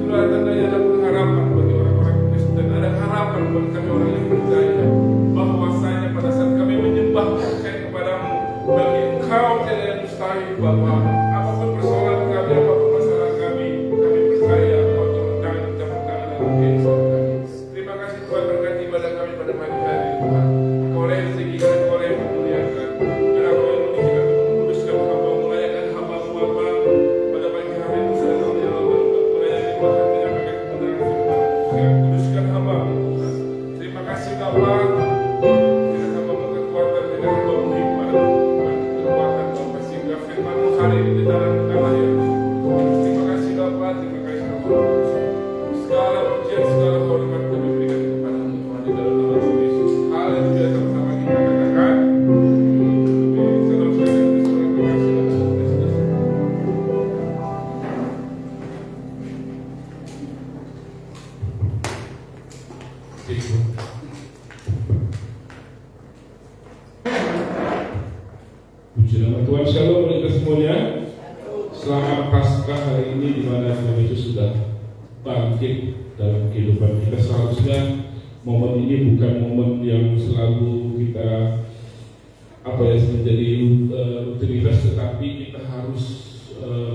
Itulah tandanya ada pengharapan bagi orang-orang Kristen dan ada harapan bagi kami orang yang percaya. tidak hamba kekuatan, tidak hamba hikmat, kekuatan Bapa sehingga firman-Mu hari ini ditanamkan lahir. Terima kasih Bapa, terima kasih Bapa. Segala pujian, segala hormat kami berikan kepada-Mu Tuhan di dalam nama Tuhan Yesus. Haleluya, sama-sama kita katakan. Salam saudara dan saudara terkasih dalam Kristus. Puji nama Tuhan. Shalom kita semuanya. Selamat Paskah hari ini di mana kami itu sudah bangkit dalam kehidupan kita. Seharusnya momen ini bukan momen yang selalu kita menjadi rutinitas, tetapi kita harus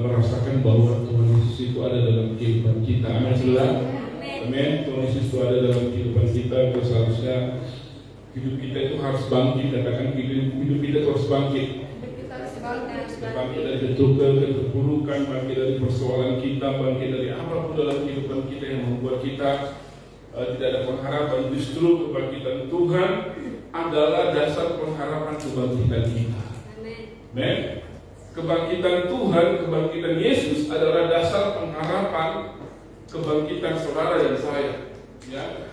merasakan bahwa Tuhan Yesus itu ada dalam kehidupan kita. Amin, saudara. Amin. Tuhan Yesus itu ada dalam kehidupan kita. Kita seharusnya hidup kita itu harus bangkit. Katakan hidup kita itu harus bangkit. Bangkit dari keterpurukan, bangkit dari persoalan kita, bangkit dari apapun dalam kehidupan kita yang membuat kita tidak ada pengharapan. Justru kebangkitan Tuhan adalah dasar pengharapan kebangkitan kita. Amin. Kebangkitan Tuhan, kebangkitan Yesus adalah dasar pengharapan kebangkitan saudara dan saya. Ya.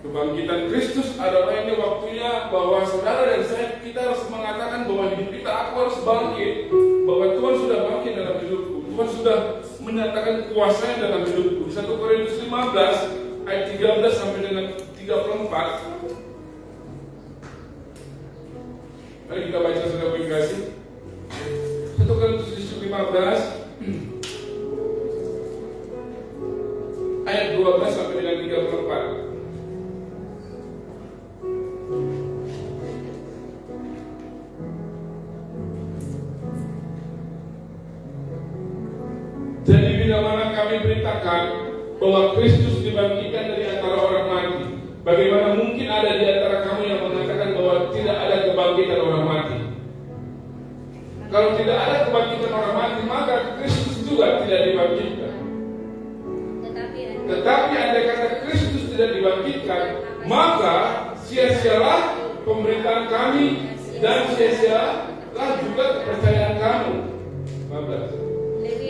Kebangkitan Kristus adalah ini waktunya bahwa saudara dan saya, kita harus mengatakan bahwa hidup kita, aku harus bangkit, bahwa Tuhan sudah bangkit dalam hidupku. Tuhan sudah menyatakan kuasanya dalam hidupku. 1 Korintus 15 ayat 13 sampai dengan 34. Mari kita baca saudara yang kasih. 1 Korintus 15 ayat 12 sampai dengan 34. Jadi bila mana kami beritakan bahwa Kristus dibangkitkan dari antara orang mati, bagaimana mungkin ada di antara kamu yang mengatakan bahwa tidak ada kebangkitan orang mati? Kalau tidak ada kebangkitan orang mati, maka Kristus juga tidak dibangkitkan. Tetapi andai kata Kristus tidak dibangkitkan, maka sia-sialah pemberitaan kami dan sia-sialah juga kepercayaan kamu. 15.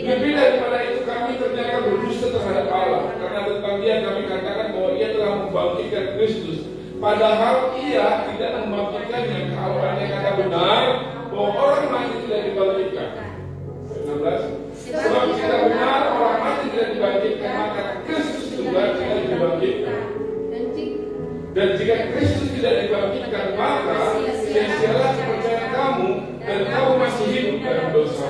Lebih daripada itu kami ternyata berdusta terhadap Allah, karena tentang Dia kami katakan bahwa Ia telah membangkitkan Kristus, padahal Ia tidak membangkitkannya. Kalau andai kata benar bahwa orang mati tidak dibangkitkan. 16. Sebab jika benar orang mati tidak dibangkitkan, maka Kristus juga tidak dibangkitkan. Dan jika Kristus tidak dibangkitkan, maka sia-sialah kepercayaan kamu dan kamu masih hidup dalam dosa.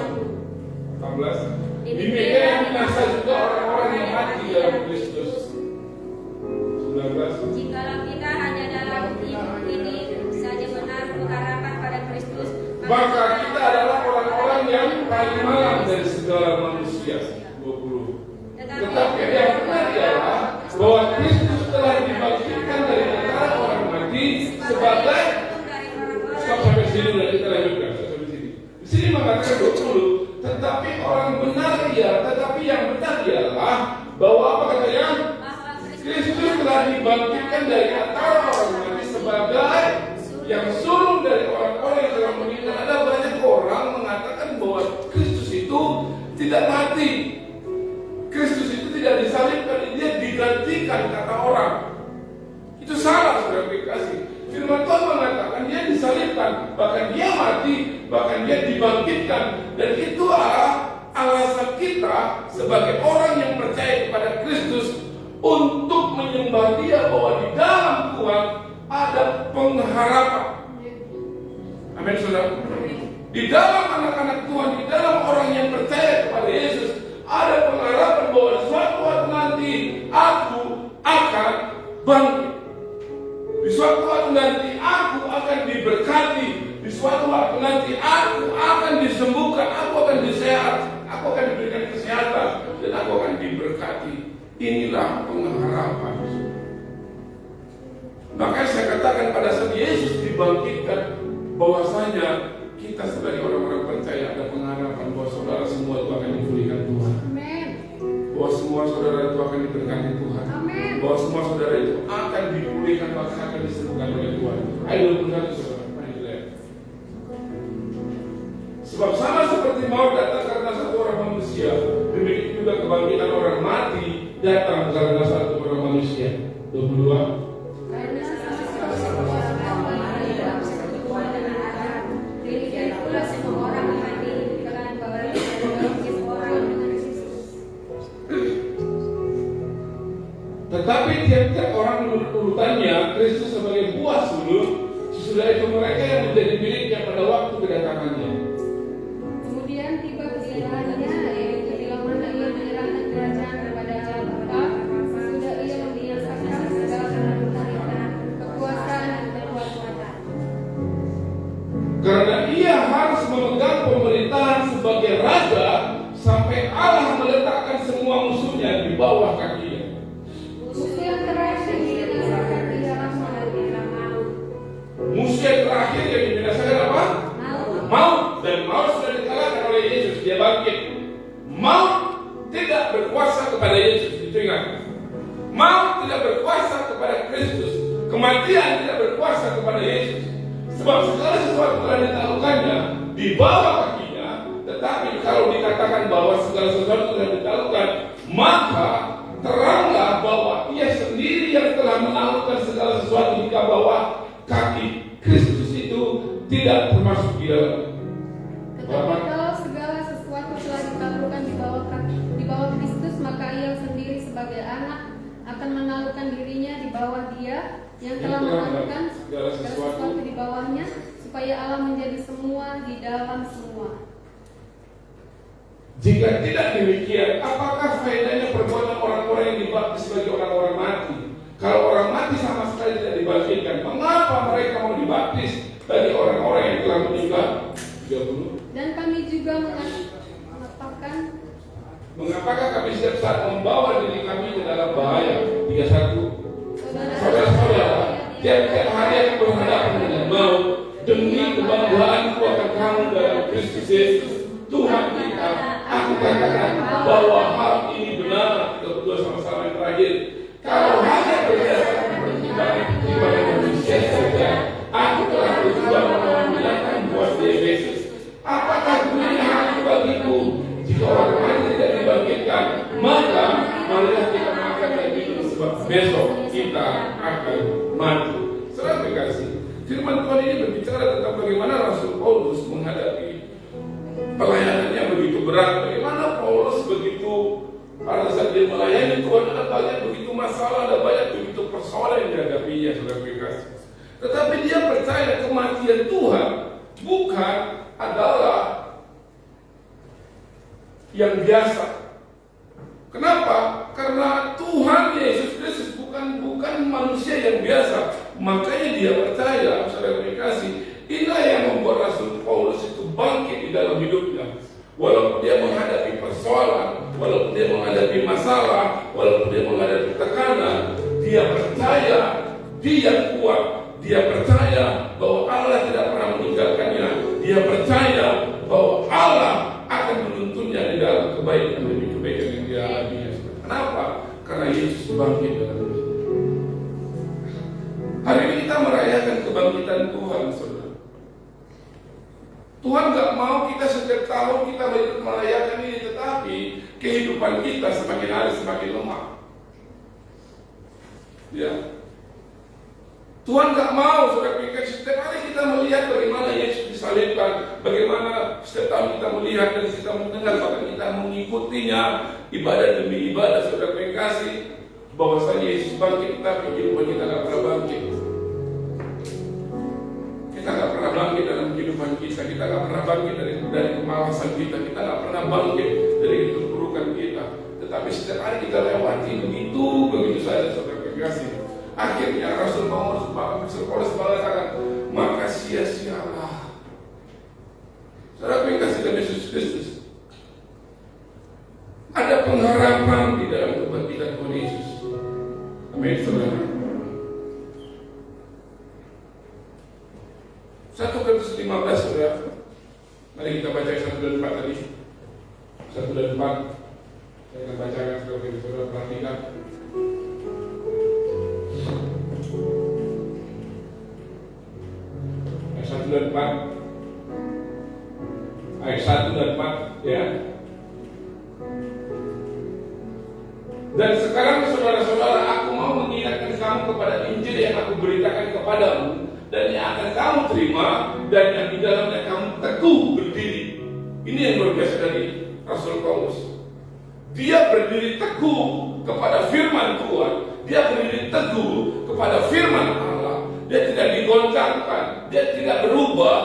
18. Demikian yang binasa juga orang-orang yang mati dalam Kristus. 19. Jikalau kita hanya dalam hidup ini saja benar pengharapan pada Kristus, maka kita adalah orang-orang yang paling malang dari segala manusia. 20. Tetapi yang benar ialah bahwa Kristus telah dibangkitkan dari antara orang mati sebagai sampai sini dan kita lanjutkan sampai sini. Di sini mengatakan 20. Tetapi orang benar ia, tetapi yang benar ialah bahwa apa katanya? Kristus telah dibangkitkan dari antara orang mati sebagai yang sulung dari orang-orang yang telah meninggal. Ada banyak orang mengatakan bahwa Kristus itu tidak mati, Kristus itu tidak disalibkan, dia digantikan kata orang. Itu salah, saudara kasih. Firman Tuhan mengatakan dia disalibkan, bahkan dia mati, bahkan dia dibangkitkan. Dan itu adalah alasan kita sebagai orang yang percaya kepada Kristus untuk menyembah Dia, bahwa di dalam Tuhan ada pengharapan. Amin, saudara. Di dalam anak-anak Tuhan, di dalam orang yang percaya kepada Yesus, ada pengharapan bahwa suatu waktu nanti aku akan bangkit. Di suatu waktu nanti aku akan diberkati. Di suatu waktu nanti aku akan disembuhkan, aku akan disehat, aku akan diberikan kesehatan, dan aku akan diberkati. Inilah pengharapan. Makanya saya katakan pada saat Yesus dibangkitkan, bahwasanya kita sebagai orang-orang percaya ada pengharapan bahwa saudara semua itu akan dipulihkan Tuhan. Amin. Bahwa semua saudara itu akan diberkati Tuhan. Amin. Bahwa semua saudara itu akan dipulihkan, bahkan akan disembuhkan. ayat 21 saudara. Mari lihat. Sebab sama seperti maut datang karena satu orang manusia, demikian juga kebangkitan orang mati datang karena satu orang manusia. 22. Karena sama seperti orang mati dalam satu buah dan Adam, demikian pula semua orang mati karena bangkit orang dengan Kristus. Tetapi tiap-tiap orang menurut urutannya, Kristus sebagai buah sulur, sesudah itu mereka yang menjadi miliknya pada waktu kedatangannya. Kemudian tiba gilirannya, yaitu bila mana ia menyerahkan kerajaan kepada Allah Bapa, sudah ia membinasakan segala pemerintahan, kekuasaan dan kekuatan. Karena ia harus memegang pemerintahan sebagai raja sampai Allah meletakkan semua musuhnya di bawah kakinya. Musuh yang terakhir dibinasakan di dalam maut. Musuh yang terakhir yang dibinasakan apa? Maut. Dan maut sudah dikalahkan oleh Yesus. Dia bangkit. Maut tidak berkuasa kepada Yesus. Itu ingat. Maut tidak berkuasa kepada Kristus. Kematian tidak berkuasa kepada Yesus. Sebab segala sesuatu telah ditaklukkannya di bawah kakinya. Tetapi kalau dikatakan bahwa segala sesuatu telah ditaklukkan, maka teranglah bahwa ia sendiri yang telah menaklukkan segala sesuatu di bawah kaki. Kristus itu tidak termasuk di dalam. Tetapi kalau segala sesuatu telah ditaklukkan di bawah Kristus, maka ia sendiri sebagai anak akan menaklukkan dirinya di bawah Dia yang telah menaklukkan segala sesuatu di bawahnya, supaya Allah menjadi semua di dalam semua. Jika tidak demikian, apakah faedahnya perbuatan orang-orang yang dibaptis sebagai orang-orang mati? Kalau orang mati sama sekali tidak dibangkitkan, mengapa mereka mau dibaptis bagi orang-orang yang telah meninggal? 30. Dan kami juga mengatakan, mengapakah kami setiap saat membawa diri kami ke dalam bahaya? 31. Saudara-saudara, tiap-tiap hari aku berhadapan dengan maut demi kebanggaanku akan kamu dalam Kristus Yesus Tuhan kita. Aku katakan bahwa hal ini benar. Kita berdua sama-sama yang terakhir. Kalau hanya berdasarkan pertimbangan manusia saja, aku telah berjuang menghilangkan buah di Yesus. Apakah dunia hanya bagiku? Jika orang lain tidak dibangkitkan, maka marilah kita makan dan minum, sebab besok kita akan mati. Saudara kasih, firman Tuhan ini berbicara tentang bagaimana Rasul Paulus menghadapi pelayanannya begitu berat. Bagaimana Paulus begitu, pada saat dia melayani Tuhan, ada banyak begitu masalah, ada banyak begitu persoalan yang dihadapinya, saudara kasih. Tetapi dia percaya kematian Tuhan bukan adalah yang biasa. Kenapa? Karena Tuhan Yesus Kristus bukan manusia yang biasa. Makanya dia percaya, saudara kasih, inilah yang membuat Rasul Paulus itu bangkit di dalam hidupnya. Walaupun dia menghadapi persoalan, walaupun dia menghadapi masalah, walaupun dia menghadapi tekanan, dia percaya dia kuat. Dia percaya bahwa Allah tidak pernah meninggalkannya. Dia percaya bahwa Allah akan menuntunnya di dalam kebaikan demi kebaikan yang dia alami. Kenapa? Karena Yesus bangkit dalam hidup. Hari ini kita merayakan kebangkitan Tuhan, saudara. Tuhan gak mau kita setiap tahun kita merayakan ini, tetapi kehidupan kita semakin hari semakin lemah. Ya. Tuhan gak mau, saudara pikir, setiap hari kita melihat bagaimana Yesus disalibkan, bagaimana setiap tahun kita melihat dan kita mendengar, bahkan kita mengikutinya ibadah demi ibadah, saudara kasih, bahwasanya Yesus bangkit, tapi kehidupan kita gak pernah bangkit. Kita gak pernah bangkit dalam kehidupan kita gak pernah bangkit dari kemalasan kita gak pernah bangkit dari keburukan kita. Tetapi setiap hari kita lewati begitu saja, saudara kasih. Akhirnya Rasul Paulus mengatakan, maka sia-sialah. Saudara kasih dalam Yesus Kristus. Ada pengharapan di dalam kebangkitan Tuhan Yesus. Amin, saudara. 1 Korintus 15, saudara. Mari kita baca 1 dan 4 tadi. 1 dan 4. Saya akan bacakan saudara perhatikan. dan 4. Ayat 1 dan 4 ya. Dan sekarang saudara-saudara, aku mau mengingatkan kamu kepada Injil yang aku beritakan kepadamu, dan yang akan kamu terima, dan yang di dalamnya kamu teguh berdiri. Ini yang luar biasa dari Rasul Paulus. Dia berdiri teguh kepada firman Tuhan. Dia berdiri teguh kepada firman Allah. Dia tidak digoncangkan, dia tidak berubah,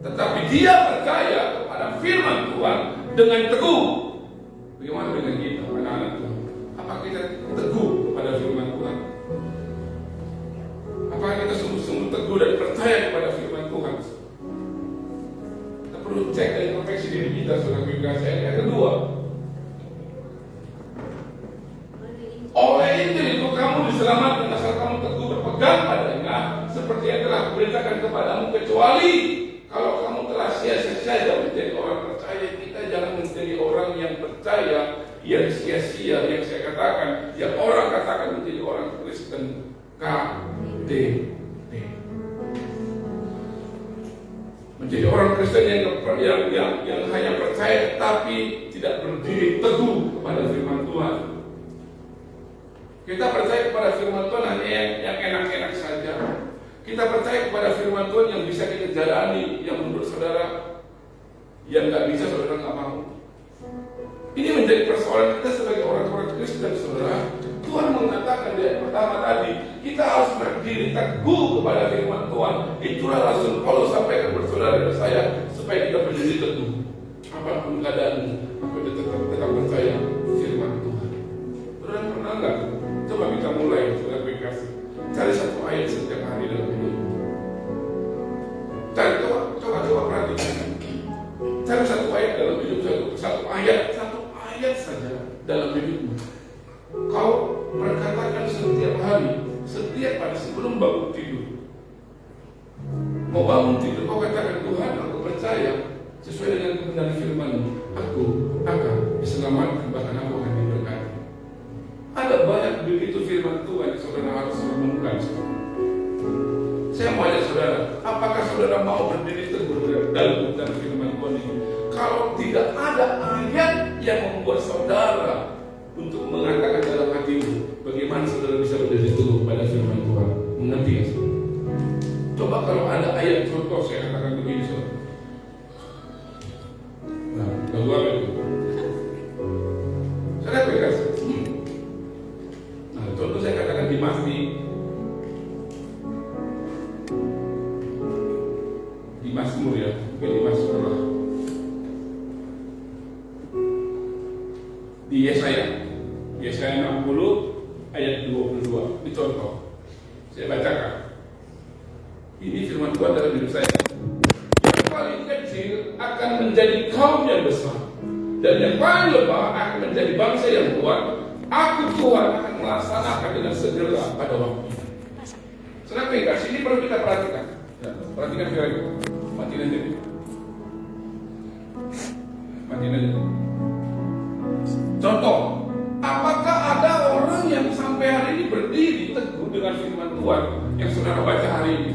tetapi dia percaya kepada firman Tuhan dengan teguh. Bagaimana dengan kita, anak-anak Tuhan? Apa kita teguh kepada firman Tuhan? Apakah kita sungguh-sungguh teguh dan percaya kepada firman Tuhan? Kita perlu cek dan introspeksi diri kita, saudara-saudara saya. Yang kedua, oleh Injil itu kamu diselamatkan asal kamu teguh berpegang padanya, seperti yang telah kuberitakan kepadamu, kecuali kalau kamu telah sia-sia saja menjadi orang percaya. Kita jangan menjadi orang yang percaya yang sia-sia, yang saya katakan, yang orang katakan menjadi orang Kristen KDD. Menjadi orang Kristen yang hanya percaya tapi tidak berdiri teguh kepada firman Tuhan. Kita percaya kepada firman Tuhan hanya yang enak-enak saja. Kita percaya kepada firman Tuhan yang bisa kita jalani, yang menurut saudara yang nggak bisa, saudara nggak mau. Ini menjadi persoalan kita sebagai orang-orang Kristen, saudara. Tuhan mengatakan di ayat pertama tadi, kita harus berdiri teguh kepada firman Tuhan. Itulah Rasul Paulus sampaikan kepada saudara dan saya, supaya kita berdiri teguh. Apapun keadaanmu, kita tetap percaya firman Tuhan. Saudara pernah nggak? Coba kita mulai, saudara aplikasi. Cari satu ayat setiap hari dalam hidup. Coba perhatikan. Cari satu ayat dalam hidup, satu ayat saja dalam hidupmu. Kau perkatakan setiap hari, setiap hari sebelum bangun tidur. Mau bangun tidur, kau katakan, Tuhan, aku percaya sesuai dengan kebenaran firman-Mu, aku akan diselamatkan, bahkan aku akan diberkati. Ada banyak begitu firman Tuhan yang saudara harus renungkan. Saya mau ajak saudara, apakah saudara mau berdiri teguh dalam kebenaran firman Tuhan ini? Kalau tidak ada ayat yang membuat saudara untuk mengatakan dalam hatimu, bagaimana saudara bisa berdiri teguh pada firman Tuhan? Mengerti ya? Coba kalau ada ayat contoh, saya katakan begini, saudara. Nah, lalu apa itu? Saya aplikasi. Nah, contoh saya katakan di Mazmur ya, bukan di Mazmur lah. Di Yesaya 60 ayat 22, ini contoh. Saya bacakan. Ini firman Tuhan dalam hidup saya. Yang paling kecil akan menjadi kaum yang besar, dan yang paling lemah akan menjadi bangsa yang kuat. Aku Tuhan akan melaksanakan dengan segera pada waktu ini. Saudara kasih, ini perlu kita perhatikan. Ya, perhatikan firman itu. Matiin aja. Matiin aja. Contoh, apakah ada orang yang sampai hari ini berdiri teguh dengan firman Tuhan yang saudara baca hari ini?